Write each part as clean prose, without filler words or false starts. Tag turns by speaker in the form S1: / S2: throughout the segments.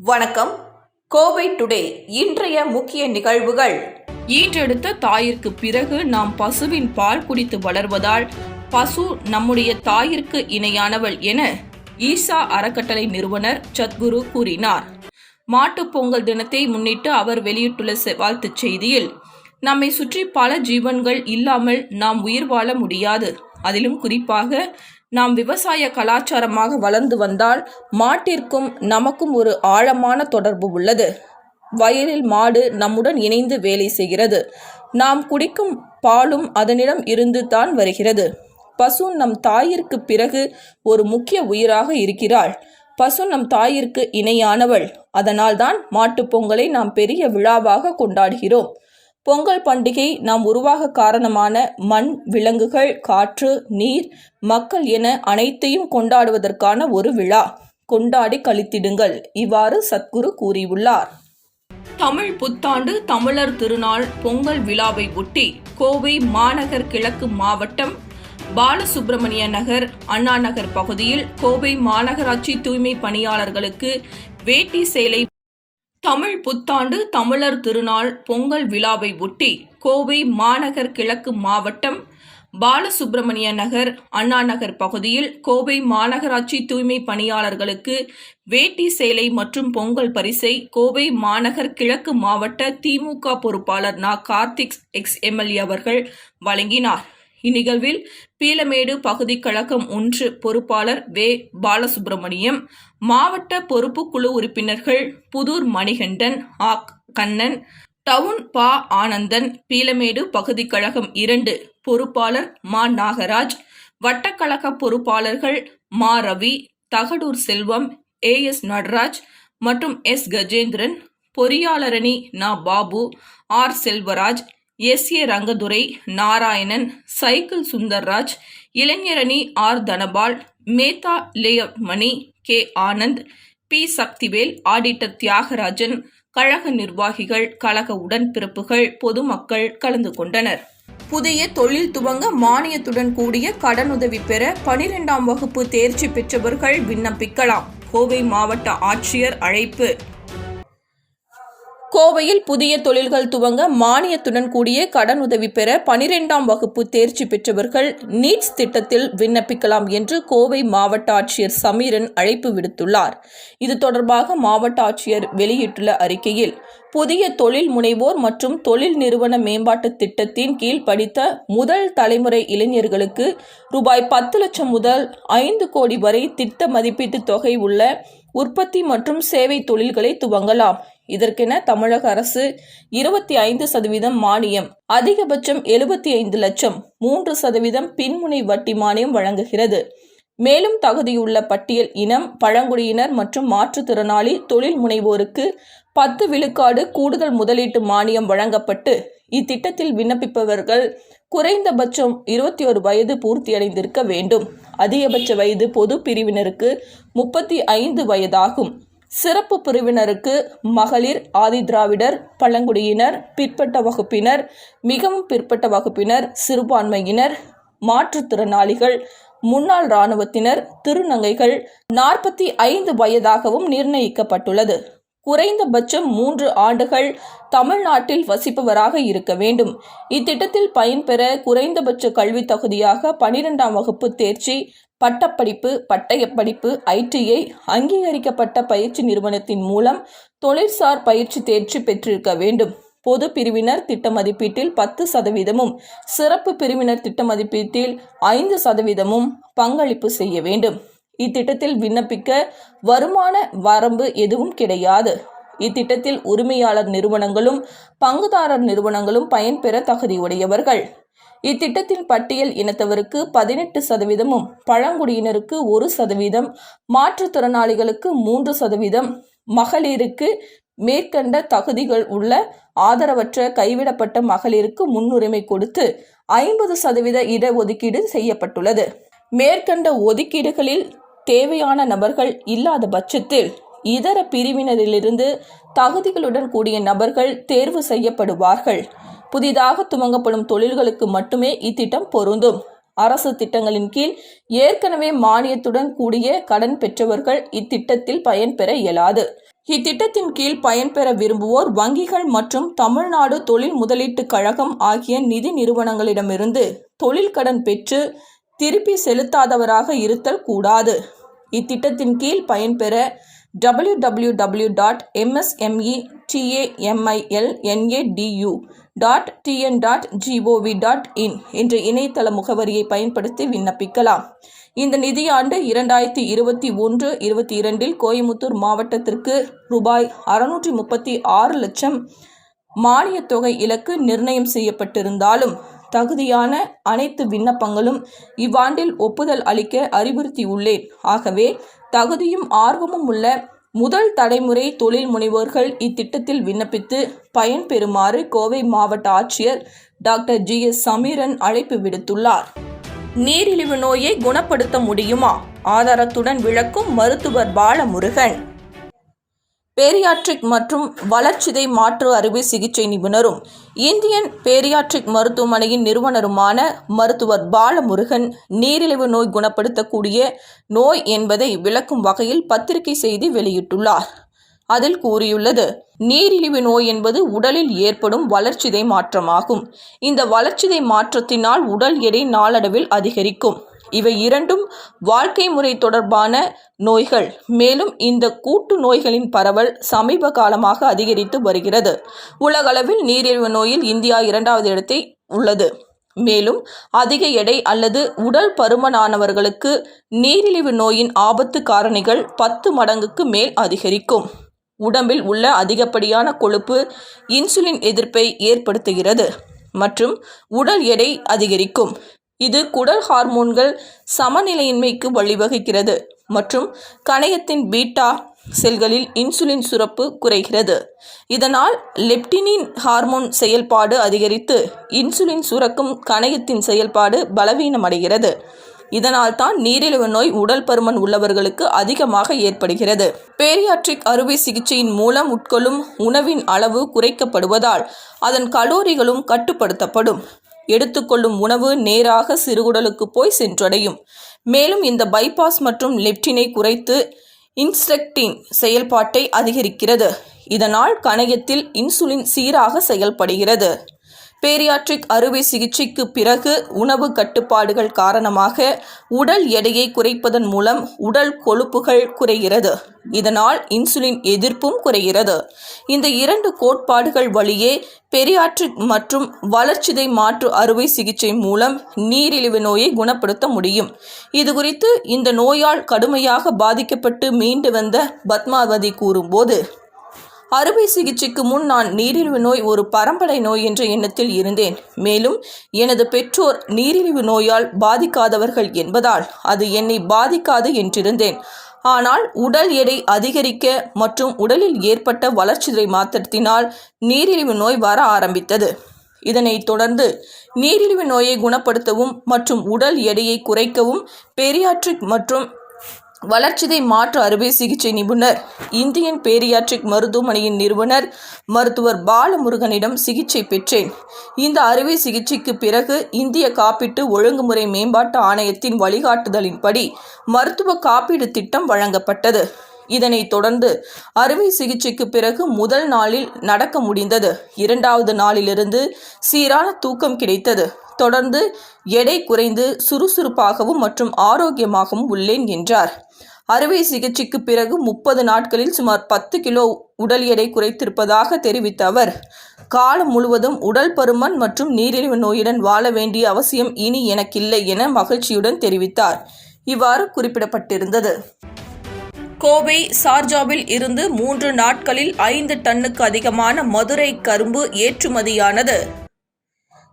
S1: வணக்கம். கோவை டுடே இன்றைய முக்கிய நிகழ்வுகள்.
S2: ஈன்றெடுத்த தாயிற்கு பிறகு நாம் பசுவின் பால் குடித்து வளர்வதால் பசு நம்முடைய தாயிற்கு இணையானவள் என ஈசா அறக்கட்டளை நிறுவனர் சத்குரு கூறினார். மாட்டுப் பொங்கல் தினத்தை முன்னிட்டு அவர் வெளியிட்டுள்ள வாழ்த்துச் செய்தியில், நம்மை சுற்றி பல ஜீவன்கள் இல்லாமல் நாம் உயிர் வாழ முடியாது. அதிலும் குறிப்பாக நாம் விவசாய கலாச்சாரமாக வளர்ந்து வந்தால் மாட்டிற்கும் நமக்கும் ஒரு ஆழமான தொடர்பு உள்ளது. வயலில் மாடு நம்முடன் இணைந்து வேலை செய்கிறது. நாம் குடிக்கும் பாலும் அதனிடம் இருந்து தான் வருகிறது. பசு நம் தாயிற்கு பிறகு ஒரு முக்கிய உயிராக இருக்கிறாள். பசு நம் தாயிற்கு இணையானவள். அதனால்தான் மாட்டுப் பொங்கலை நாம் பெரிய விழாவாக கொண்டாடுகிறோம். பொங்கல் பண்டிகை நாம் உருவாக காரணமான மண், விலங்குகள், காற்று, நீர், மக்கள் என அனைத்தையும் கொண்டாடுவதற்கான ஒரு விழா. கொண்டாடி கழித்திடுங்கள். இவ்வாறு சத்குரு கூறியுள்ளார். தமிழ் புத்தாண்டு தமிழர் திருநாள் பொங்கல் விழாவை ஒட்டி கோவை மாநகர் கிழக்கு மாவட்டம் பாலசுப்பிரமணிய நகர், அண்ணா நகர் பகுதியில் கோவை மாநகராட்சி தூய்மை பணியாளர்களுக்கு வேட்டி சேலை. தமிழ் புத்தாண்டு தமிழர் திருநாள் பொங்கல் விழாவை ஒட்டி கோவை மாநகர் கிழக்கு மாவட்டம் பாலசுப்பிரமணிய நகர், அண்ணா நகர் பகுதியில் கோவை மாநகராட்சி தூய்மை பணியாளர்களுக்கு வேட்டி சேலை மற்றும் பொங்கல் பரிசை கோவை மாநகர் கிழக்கு மாவட்ட திமுக பொறுப்பாளர் நா. கார்த்திக் எக்ஸ்.எம்எல்ஏ அவர்கள் வழங்கினார். இந்நிகழ்வில் பீளமேடு பகுதி கழகம் 1 பொறுப்பாளர் வே. பாலசுப்பிரமணியம், மாவட்ட பொறுப்பு குழு உறுப்பினர்கள் புதூர் மணிகண்டன், கண்ணன், டவுன் பா. ஆனந்தன், பீளமேடு பகுதி கழகம் 2 பொறுப்பாளர் மா. நாகராஜ், வட்டக்கழக பொறுப்பாளர்கள் மா. ரவி, தகடூர் செல்வம், ஏ.எஸ். நடராஜ் மற்றும் எஸ். கஜேந்திரன், பொறியாளரணி நா. Babu, R. Selvaraj, S A. Rangadurai, Narayanan, cycle Sundarraj, இளைஞரணி R. Dhanapal, Mehta layout Mani, K. Anand, P. Sakthivel, auditor Thiyagarajan, கழக நிர்வாகிகள், கழக உடன்பிறப்புகள், பொதுமக்கள் கலந்து கொண்டனர்.
S1: புதிய தொழில் துவங்க மானியத்துடன் கூடிய கடனுதவி பெற 12ஆம் வகுப்பு தேர்ச்சி பெற்றவர்கள் விண்ணப்பிக்கலாம். கோவை மாவட்ட ஆட்சியர் அழைப்பு. கோவையில் புதிய தொழில்கள் துவங்க மானியத்துடன் கூடிய கடனுதவி பெற 12ஆம் வகுப்பு தேர்ச்சி பெற்றவர்கள் நீட்ஸ் திட்டத்தில் விண்ணப்பிக்கலாம் என்று கோவை மாவட்ட ஆட்சியர் சமீரன் அழைப்பு விடுத்துள்ளார். இது தொடர்பாக மாவட்ட ஆட்சியர் வெளியிட்டுள்ள அறிக்கையில், புதிய தொழில் முனைவோர் மற்றும் தொழில் நிறுவன மேம்பாட்டு திட்டத்தின் கீழ் படித்த முதல் தலைமுறை இளைஞர்களுக்கு ரூபாய் 10 லட்சம் முதல் 5 கோடி வரை திட்ட மதிப்பீட்டு தொகை உள்ள உற்பத்தி மற்றும் சேவை தொழில்களை துவங்கலாம். இதற்கென தமிழக அரசு 25% மானியம், அதிகபட்சம் 75 லட்சம், 3% பின்முனை வட்டி மானியம் வழங்குகிறது. மேலும் தகுதியுள்ள பட்டியல் இனம், பழங்குடியினர் மற்றும் மாற்றுத்திறனாளி தொழில் முனைவோருக்கு 10 விழுக்காடு கூடுதல் முதலீட்டு மானியம் வழங்கப்பட்டு, இத்திட்டத்தில் விண்ணப்பிப்பவர்கள் குறைந்தபட்சம் 21 வயது பூர்த்தியடைந்திருக்க வேண்டும். அதிகபட்ச வயது பொது பிரிவினருக்கு 35 வயதாகும். சிறப்பு பிரிவினருக்கு மகளிர், ஆதிதிராவிடர், பழங்குடியினர், பிற்பட்ட வகுப்பினர், மிகவும் பிற்பட்ட வகுப்பினர், சிறுபான்மையினர், மாற்றுத்திறனாளிகள், முன்னாள் இராணுவத்தினர், திருநங்கைகள் 45 வயதாகவும் நிர்ணயிக்கப்பட்டுள்ளது. குறைந்தபட்சம் 3 ஆண்டுகள் தமிழ்நாட்டில் வசிப்பவராக இருக்க வேண்டும். இத்திட்டத்தில் பயன்பெற குறைந்தபட்ச கல்வி தகுதியாக 12ஆம் வகுப்பு தேர்ச்சி, பட்டப்படிப்பு, பட்டயப்படிப்பு, ITI அங்கீகரிக்கப்பட்ட பயிற்சி நிறுவனத்தின் மூலம் தொழிற்சார் பயிற்சி தேர்ச்சி பெற்றிருக்க வேண்டும். பொது பிரிவினர் திட்ட மதிப்பீட்டில் 10%, சிறப்பு பிரிவினர் திட்ட மதிப்பீட்டில் 5% பங்களிப்பு செய்ய வேண்டும். இத்திட்டத்தில் விண்ணப்பிக்க வருமான வரம்பு எதுவும் கிடையாது. இத்திட்டத்தில் உரிமையாளர் நிறுவனங்களும் பங்குதாரர் நிறுவனங்களும் பயன்பெற தகுதியுடையவர்கள். இத்திட்டத்தின் பட்டியல் இனத்தவருக்கு 18%, பழங்குடியினருக்கு 1%, மாற்றுத்திறனாளிகளுக்கு 3%, மகளிருக்கு மேற்கண்ட தகுதிகள் உள்ள ஆதரவற்ற கைவிடப்பட்ட மகளிருக்கு முன்னுரிமை கொடுத்து 50% இடஒதுக்கீடு செய்யப்பட்டுள்ளது. மேற்கண்ட ஒதுக்கீடுகளில் தேவையான நபர்கள் இல்லாத பட்சத்தில் இதர பிரிவினரிலிருந்து தகுதிகளுடன் கூடிய நபர்கள் தேர்வு செய்யப்படுவார்கள். புதிதாக துவங்கப்படும் தொழில்களுக்கு மட்டுமே இத்திட்டம் பொருந்தும்.
S2: அரசு திட்டங்களின் கீழ் ஏற்கனவே மானியத்துடன் கூடிய கடன் பெற்றவர்கள் இத்திட்டத்தில் பயன்பெற இயலாது. இத்திட்டத்தின் கீழ் பயன்பெற விரும்புவோர் வங்கிகள் மற்றும் தமிழ்நாடு தொழில் முதலீட்டுக் கழகம் ஆகிய நிதி நிறுவனங்களிடமிருந்து தொழில் கடன் பெற்று திருப்பி செலுத்தாதவராக இருத்தல் கூடாது. இத்திட்டத்தின் கீழ் பயன்பெற www.msmeitalnadu.tn.gov.in என்ற இணையதள முகவரியை பயன்படுத்தி விண்ணப்பிக்கலாம். இந்த நிதியாண்டு 2021-22 கோயமுத்தூர் மாவட்டத்திற்கு ரூபாய் 636 லட்சம் மானியத் தொகை இலக்கு நிர்ணயம் செய்யப்பட்டிருந்தாலும் தகுதியான அனைத்து விண்ணப்பங்களும் இவ்வாண்டில் ஒப்புதல் அளிக்க அறிவுறுத்தியுள்ளேன். ஆகவே தகுதியும் ஆர்வமும் உள்ள முதல் தலைமுறை தொழில் முனைவோர்கள் இத்திட்டத்தில் விண்ணப்பித்து பயன்பெறுமாறு கோவை மாவட்ட ஆட்சியர் டாக்டர் GS சமீரன் அழைப்பு விடுத்துள்ளார். நீரிழிவு நோயை குணப்படுத்த முடியுமா? ஆதாரத்துடன் விளக்கும் மருத்துவர் பாலமுருகன். பேரியாட்ரிக் மற்றும் வளர்சிதை மாற்று அறுவை சிகிச்சை நிபுணரும் இந்தியன் பேரியாட்ரிக் மருத்துவமனையின் நிறுவனருமான மருத்துவர் பாலமுருகன் நீரிழிவு நோய் குணப்படுத்தக்கூடிய நோய் என்பதை விளக்கும் வகையில் பத்திரிகை செய்தி வெளியிட்டுள்ளார். அதில் கூறியுள்ளது, நீரிழிவு நோய் என்பது உடலில் ஏற்படும் வளர்சிதை மாற்றமாகும். இந்த வளர்சிதை மாற்றத்தினால் உடல் எடை நாளடைவில் அதிகரிக்கும். இவை இரண்டும் வாழ்க்கை முறை தொடர்பான நோய்கள். மேலும் இந்த கூட்டு நோய்களின் பரவல் சமீப காலமாக அதிகரித்து வருகிறது. உலகளவில் நீரிழிவு நோயில் இந்தியா 2வது இடத்தை உள்ளது. மேலும் அதிக எடை அல்லது உடல் பருமனானவர்களுக்கு நீரிழிவு நோயின் ஆபத்து காரணிகள் 10 மடங்குக்கு மேல் அதிகரிக்கும். உடம்பில் உள்ள அதிகப்படியான கொழுப்பு இன்சுலின் எதிர்ப்பை ஏற்படுத்துகிறது மற்றும் உடல் எடை அதிகரிக்கும். இது குடல் ஹார்மோன்கள் சமநிலையின்மைக்கு வழிவகுக்கிறது மற்றும் கணையத்தின் பீட்டா செல்களில் இன்சுலின் சுரப்பு குறைகிறது. இதனால் லெப்டினின் ஹார்மோன் செயல்பாடு அதிகரித்து இன்சுலின் சுரக்கும் கணையத்தின் செயல்பாடு பலவீனமடைகிறது. இதனால் தான் நீரிழிவு நோய் உடல் பருமன் உள்ளவர்களுக்கு அதிகமாக ஏற்படுகிறது. பேரியாட்ரிக் அறுவை சிகிச்சையின் மூலம் உட்கொள்ளும் உணவின் அளவு குறைக்கப்படுவதால் அதன் கலோரிகளும் கட்டுப்படுத்தப்படும். எடுத்துக்கொள்ளும் உணவு நேராக சிறுகுடலுக்கு போய் சென்றடையும். மேலும் இந்த பைபாஸ் மற்றும் லெப்டினை குறைத்து இன்சுலின் செயல்பாட்டை அதிகரிக்கிறது. இதனால் கணையத்தில் இன்சுலின் சீராக செயல்படுகிறது. பேரியாட்ரிக் அறுவை சிகிச்சைக்கு பிறகு உணவு கட்டுப்பாடுகள் காரணமாக உடல் எடையை குறைப்பதன் மூலம் உடல் கொழுப்புகள் குறைகிறது. இதனால் இன்சுலின் எதிர்ப்பும் குறைகிறது. இந்த 2 கோட்பாடுகள் வழியே பேரியாட்ரிக் மற்றும் வளர்சிதை மாற்று அறுவை சிகிச்சை மூலம் நீரிழிவு நோயை குணப்படுத்த முடியும். இதுகுறித்து இந்த நோயால் கடுமையாக பாதிக்கப்பட்டு மீண்டு வந்த பத்மாவதி கூறும்போது, அறுவை சிகிச்சைக்கு முன் நான் நீரிழிவு நோய் ஒரு பரம்பரை நோய் என்ற எண்ணத்தில் இருந்தேன். மேலும் எனது பெற்றோர் நீரிழிவு நோயால் பாதிக்காதவர்கள் என்பதால் அது என்னை பாதிக்காது என்றிருந்தேன். ஆனால் உடல் எடை அதிகரிக்க மற்றும் உடலில் ஏற்பட்ட வளர்சிதை மாற்றத்தினால் நீரிழிவு நோய் வர ஆரம்பித்தது. இதனைத் தொடர்ந்து நீரிழிவு நோயை குணப்படுத்தவும் மற்றும் உடல் எடையை குறைக்கவும் பேரியாட்ரிக் மற்றும் வளர்சிதை மாற்று அறுவை சிகிச்சை நிபுணர் இந்தியன் பேரியாட்ரிக் மருத்துவமனையின் நிறுவனர் மருத்துவர் பாலமுருகனிடம் சிகிச்சை பெற்றேன். இந்த அறுவை சிகிச்சைக்கு பிறகு இந்திய காப்பீட்டு ஒழுங்குமுறை மேம்பாட்டு ஆணையத்தின் வழிகாட்டுதலின்படி மருத்துவ காப்பீடு திட்டம் வழங்கப்பட்டது. இதனைத் தொடர்ந்து அறுவை சிகிச்சைக்கு பிறகு முதல் நாளில் நடக்க முடிந்தது. 2வது நாளிலிருந்து சீரான தூக்கம் கிடைத்தது. தொடர்ந்து எடை குறைந்து சுறுசுறுப்பாகவும் மற்றும் ஆரோக்கியமாகவும் உள்ளேன் என்றார். அறுவை சிகிச்சைக்கு பிறகு 30 நாட்களில் சுமார் 10 கிலோ உடல் எடை குறைத்திருப்பதாக தெரிவித்த அவர், காலம் முழுவதும் உடல் பருமன் மற்றும் நீரிழிவு நோயுடன் வாழ வேண்டிய அவசியம் இனி எனக்கில்லை என மகிழ்ச்சியுடன் தெரிவித்தார். இவ்வாறு குறிப்பிடப்பட்டிருந்தது. கோவை சார்ஜாவில் இருந்து 3 நாட்களில் 5 டன்னுக்கு அதிகமான மதுரை கரும்பு ஏற்றுமதியானது.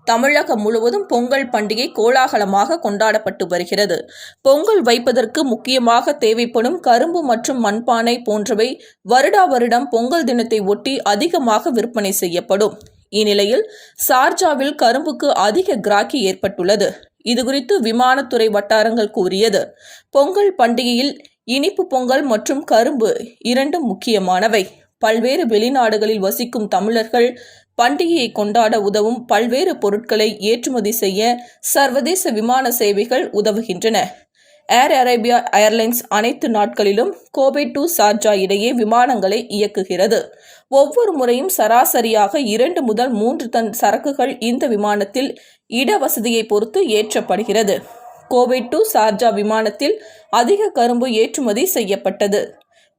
S2: தமிழகம் முழுவதும் பொங்கல் பண்டிகை கோலாகலமாக கொண்டாடப்பட்டு வருகிறது. பொங்கல் வைப்பதற்கு முக்கியமாக தேவைப்படும் கரும்பு மற்றும் மண்பானை போன்றவை வருடா வருடம் பொங்கல் தினத்தை ஒட்டி அதிகமாக விற்பனை செய்யப்படும். இந்நிலையில் சார்ஜாவில் கரும்புக்கு அதிக கிராக்கி ஏற்பட்டுள்ளது. இதுகுறித்து விமானத்துறை வட்டாரங்கள் கூறியது, பொங்கல் பண்டிகையில் இனிப்பு பொங்கல் மற்றும் கரும்பு இரண்டும் முக்கியமானவை. பல்வேறு வெளிநாடுகளில் வசிக்கும் தமிழர்கள் பண்டிகையை கொண்டாட உதவும் பல்வேறு பொருட்களை ஏற்றுமதி செய்ய சர்வதேச விமான சேவைகள் உதவுகின்றன. ஏர் அரேபியா ஏர்லைன்ஸ் அனைத்து நாட்களிலும் கோபை டு சார்ஜா இடையே விமானங்களை இயக்குகிறது. ஒவ்வொரு முறையும் சராசரியாக 2 முதல் 3 டன் சரக்குகள் இந்த விமானத்தில் இடவசதியை பொறுத்து ஏற்றப்படுகிறது. கோபை டு சார்ஜா விமானத்தில் அதிக கரும்பு ஏற்றுமதி செய்யப்பட்டது.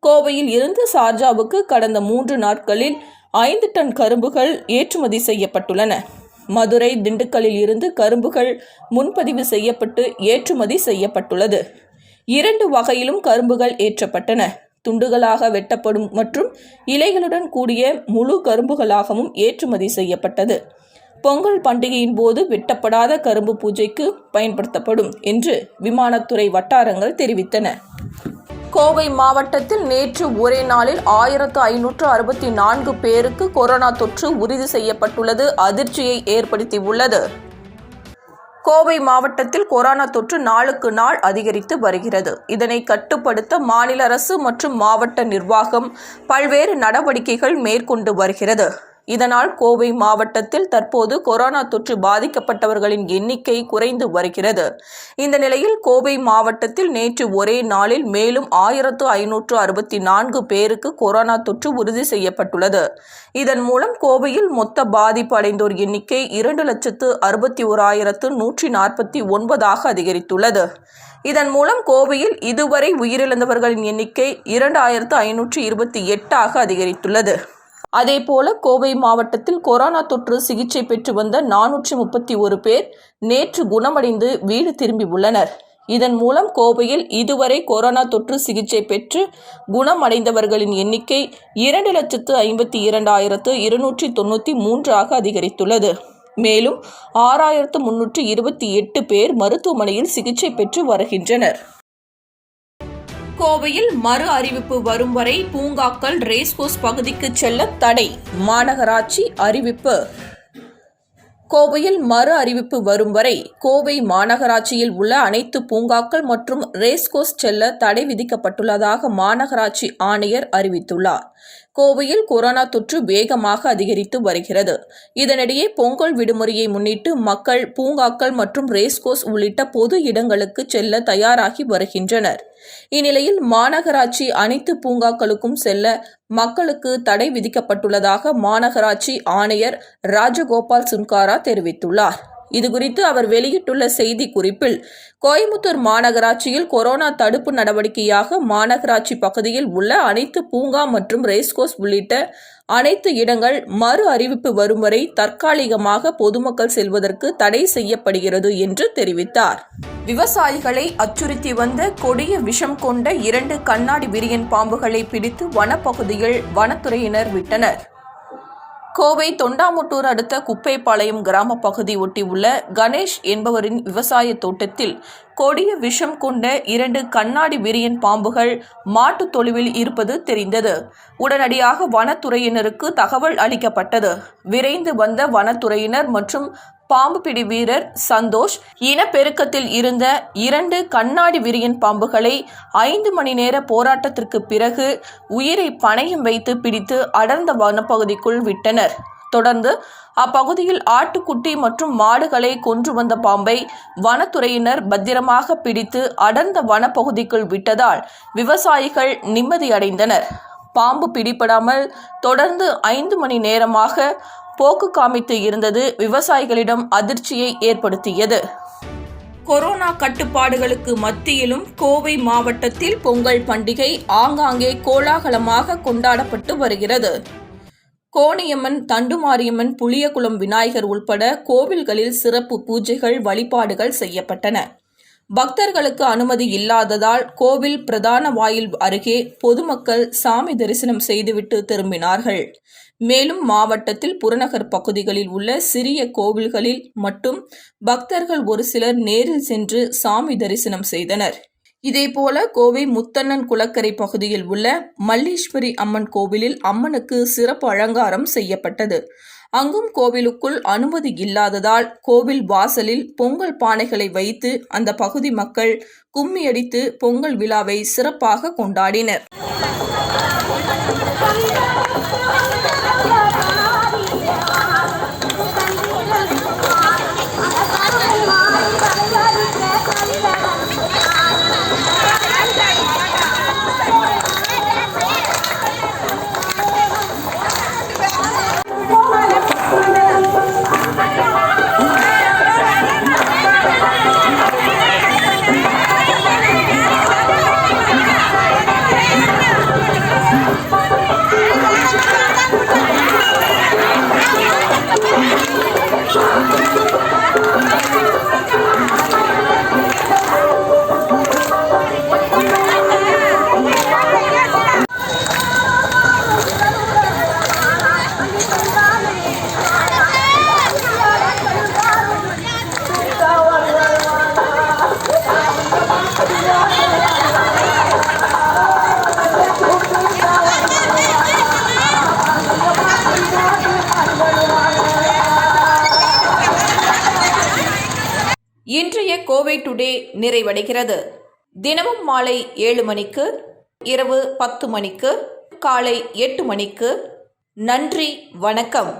S2: கோவையில் இருந்து சார்ஜாவுக்கு கடந்த 3 நாட்களில் 5 டன் கரும்புகள் ஏற்றுமதி செய்யப்பட்டுள்ளன. மதுரை, திண்டுக்கல்லில் இருந்து கரும்புகள் முன்பதிவு செய்யப்பட்டு ஏற்றுமதி செய்யப்பட்டுள்ளது. 2 வகையிலும் கரும்புகள் ஏற்றப்பட்டன. துண்டுகளாக வெட்டப்படும் மற்றும் இலைகளுடன் கூடிய முழு கரும்புகளாகவும் ஏற்றுமதி செய்யப்பட்டது. பொங்கல் பண்டிகையின் போது வெட்டப்படாத கரும்பு பூஜைக்கு பயன்படுத்தப்படும் என்று விமானத்துறை வட்டாரங்கள் தெரிவித்தன. கோவை மாவட்டத்தில் நேற்று ஒரே நாளில் 1564 பேருக்கு கொரோனா தொற்று உறுதி செய்யப்பட்டுள்ளது அதிர்ச்சியை ஏற்படுத்தியுள்ளது. கோவை மாவட்டத்தில் கொரோனா தொற்று நாளுக்கு நாள் அதிகரித்து வருகிறது. இதனை கட்டுப்படுத்த மாநில அரசு மற்றும் மாவட்ட நிர்வாகம் பல்வேறு நடவடிக்கைகள் மேற்கொண்டு வருகிறது. இதனால் கோவை மாவட்டத்தில் தற்போது கொரோனா தொற்று பாதிக்கப்பட்டவர்களின் எண்ணிக்கை குறைந்து வருகிறது. இந்த நிலையில் கோவை மாவட்டத்தில் நேற்று ஒரே நாளில் மேலும் 1564 பேருக்கு கொரோனா தொற்று உறுதி செய்யப்பட்டுள்ளது. இதன் மூலம் கோவையில் மொத்த பாதிப்பு அடைந்தோர் எண்ணிக்கை 2,61,149 அதிகரித்துள்ளது. இதன் மூலம் கோவையில் இதுவரை உயிரிழந்தவர்களின் எண்ணிக்கை 2,528 அதிகரித்துள்ளது. அதேபோல கோவை மாவட்டத்தில் கொரோனா தொற்று சிகிச்சை பெற்று வந்த 431 பேர் நேற்று குணமடைந்து வீடு திரும்பியுள்ளனர். இதன் மூலம் கோவையில் இதுவரை கொரோனா தொற்று சிகிச்சை பெற்று குணமடைந்தவர்களின் எண்ணிக்கை 2,52,293 அதிகரித்துள்ளது. மேலும் 6,328 பேர் மருத்துவமனையில் சிகிச்சை பெற்று வருகின்றனர். கோவையில் மறு அறிவிப்பு வரும் வரை பூங்காக்கள், ரேஸ்கோர்ஸ் பகுதிக்கு செல்ல தடை. மாநகராட்சி அறிவிப்பு. கோவையில் மறு அறிவிப்பு வரும் வரை கோவை மாநகராட்சியில் உள்ள அனைத்து பூங்காக்கள் மற்றும் ரேஸ்கோர்ஸ் செல்ல தடை விதிக்கப்பட்டுள்ளதாக மாநகராட்சி ஆணையர் அறிவித்துள்ளார். கோவையில் கொரோனா தொற்று வேகமாக அதிகரித்து வருகிறது. இதனிடையே பொங்கல் விடுமுறையை முன்னிட்டு மக்கள் பூங்காக்கள் மற்றும் ரேஸ்கோர்ஸ் உள்ளிட்ட பொது இடங்களுக்கு செல்ல தயாராகி வருகின்றனர். இந்நிலையில் மாநகராட்சி அனைத்து பூங்காக்களுக்கும் செல்ல மக்களுக்கு தடை விதிக்கப்பட்டுள்ளதாக மாநகராட்சி ஆணையர் ராஜகோபால் சுன்காரா தெரிவித்துள்ளார். இதுகுறித்து அவர் வெளியிட்டுள்ள செய்தி குறிப்பில், கோயம்புத்தூர் மாநகராட்சியில் கொரோனா தடுப்பு நடவடிக்கையாக மாநகராட்சி பகுதியில் உள்ள அனைத்து பூங்கா மற்றும் ரேஸ்கோர்ஸ் உள்ளிட்ட அனைத்து இடங்கள் மறு அறிவிப்பு வரும் வரை தற்காலிகமாக பொதுமக்கள் செல்வதற்கு தடை செய்யப்படுகிறது என்று தெரிவித்தார். விவசாயிகளை அச்சுறுத்தி வந்த கொடிய விஷம் கொண்ட 2 கண்ணாடி விரியன் பாம்புகளை பிடித்து வனப்பகுதியில் வனத்துறையினர் விட்டனர். கோவை தொண்டாமுட்டூர் அடுத்த குப்பைப்பாளையம் கிராம பகுதி ஒட்டி உள்ள கணேஷ் என்பவரின் விவசாய தோட்டத்தில் கொடிய விஷம் கொண்ட 2 கண்ணாடி விரியன் பாம்புகள் மாட்டுத் தொழுவில் இருப்பது தெரிந்தது. உடனடியாக வனத்துறையினருக்கு தகவல் அளிக்கப்பட்டது. விரைந்து வந்த வனத்துறையினர் மற்றும் பாம்பு பிடி வீரர் சந்தோஷ் இனப்பெருக்கத்தில் இருந்த 2 கண்ணாடி விரியன் பாம்புகளை 5 மணி நேர போராட்டத்திற்கு பிறகு உயிரை பணயம் வைத்து பிடித்து அடர்ந்த வனப்பகுதிக்குள் விட்டனர். தொடர்ந்து அப்பகுதியில் ஆட்டுக்குட்டி மற்றும் மாடுகளை கொன்று வந்த பாம்பை வனத்துறையினர் பத்திரமாக பிடித்து அடர்ந்த வனப்பகுதிக்குள் விட்டதால் விவசாயிகள் நிம்மதியடைந்தனர். பாம்பு பிடிபடாமல் தொடர்ந்து 5 மணி நேரமாக போக்கு காமித்து இருந்தது விவசாயிகளிடம் அதிர்ச்சியை ஏற்படுத்தியது. கொரோனா கட்டுப்பாடுகளுக்கு மத்தியிலும் கோவை மாவட்டத்தில் பொங்கல் பண்டிகை ஆங்காங்கே கோலாகலமாக கொண்டாடப்பட்டு வருகிறது. கோணியம்மன், தண்டுமாரியம்மன், புளியகுளம் விநாயகர் உள்பட கோவில்களில் சிறப்பு பூஜைகள், வழிபாடுகள் செய்யப்பட்டன. பக்தர்களுக்கு அனுமதி இல்லாததால் கோவில் பிரதான வாயில் அருகே பொதுமக்கள் சாமி தரிசனம் செய்துவிட்டு திரும்பினார்கள். மேலும் மாவட்டத்தில் புறநகர் பகுதிகளில் உள்ள சிறிய கோவில்களில் மட்டும் பக்தர்கள் ஒரு சிலர் நேரில் சென்று சாமி தரிசனம் செய்தனர். இதேபோல கோவை முத்தண்ணன் குளக்கரை பகுதியில் உள்ள மல்லீஸ்வரி அம்மன் கோவிலில் அம்மனுக்கு சிறப்பு அலங்காரம் செய்யப்பட்டது. அங்கும் கோவிலுக்குள் அனுமதி இல்லாததால் கோவில் வாசலில் பொங்கல் பானைகளை வைத்து அந்த பகுதி மக்கள் கும்மியடித்து பொங்கல் விழாவை சிறப்பாக கொண்டாடினர்.
S1: இன்றைய கோவை டுடே நிறைவடைகிறது. தினமும் மாலை 7 மணிக்கு, இரவு 10 மணிக்கு, காலை 8 மணிக்கு. நன்றி, வணக்கம்.